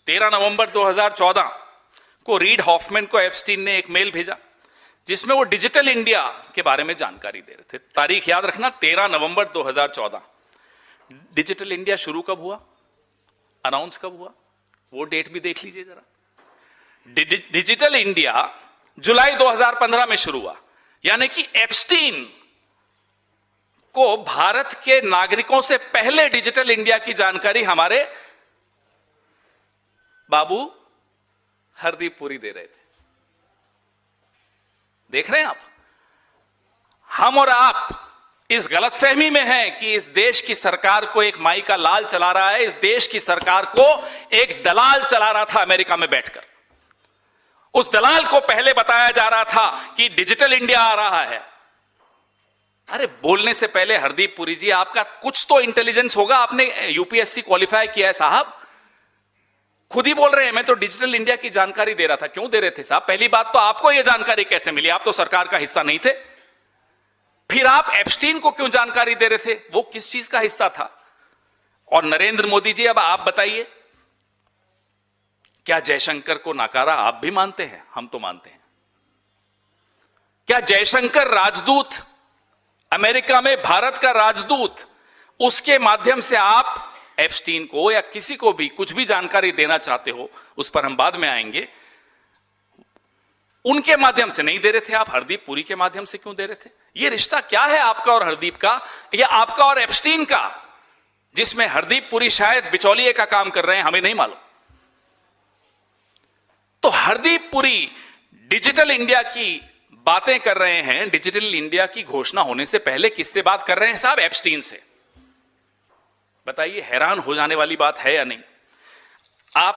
13 नवंबर 2014 को read Hoffmann को Epstein ने एक मेल भेजा जिसमें वो डिजिटल इंडिया के बारे में जानकारी दे रहे थे। तारीख याद रखना, 13 नवंबर 2014। डिजिटल इंडिया शुरू कब हुआ, अनाउंस कब हुआ, वो डेट भी देख लीजिए जरा। डिजिटल इंडिया जुलाई 2015 में शुरू हुआ, यानी कि एप्स्टीन को भारत के नागरिकों से पहले डिजिटल इंडिया की जानकारी हमारे बाबू हरदीप पुरी दे रहे थे। देख रहे हैं आप, हम और आप इस गलतफहमी में हैं कि इस देश की सरकार को एक माई का लाल चला रहा है। इस देश की सरकार को एक दलाल चला रहा था अमेरिका में बैठकर। उस दलाल को पहले बताया जा रहा था कि डिजिटल इंडिया आ रहा है। अरे बोलने से पहले हरदीप पुरी जी, आपका कुछ तो इंटेलिजेंस होगा, आपने यूपीएससी क्वालिफाई किया है साहब। खुद ही बोल रहे हैं मैं तो डिजिटल इंडिया की जानकारी दे रहा था। क्यों दे रहे थे साहब? पहली बात तो आपको यह जानकारी कैसे मिली? आप तो सरकार का हिस्सा नहीं थे। फिर आप एप्स्टीन को क्यों जानकारी दे रहे थे? वो किस चीज का हिस्सा था? और नरेंद्र मोदी जी, अब आप बताइए, क्या जयशंकर को नकारा आप भी मानते हैं? हम तो मानते हैं। क्या जयशंकर राजदूत, अमेरिका में भारत का राजदूत, उसके माध्यम से आप एप्स्टीन को या किसी को भी कुछ भी जानकारी देना चाहते हो, उस पर हम बाद में आएंगे, उनके माध्यम से नहीं दे रहे थे आप, हरदीप पुरी के माध्यम से क्यों दे रहे थे? यह रिश्ता क्या है आपका और हरदीप का, या आपका और एप्स्टीन का, जिसमें हरदीप पुरी शायद बिचौलिए का काम कर रहे हैं, हमें नहीं मालूम। तो हरदीप पुरी डिजिटल इंडिया की बातें कर रहे हैं। डिजिटल इंडिया की घोषणा होने से पहले किससे बात कर रहे हैं साहब? एप्स्टीन से। बताइए, हैरान हो जाने वाली बात है या नहीं?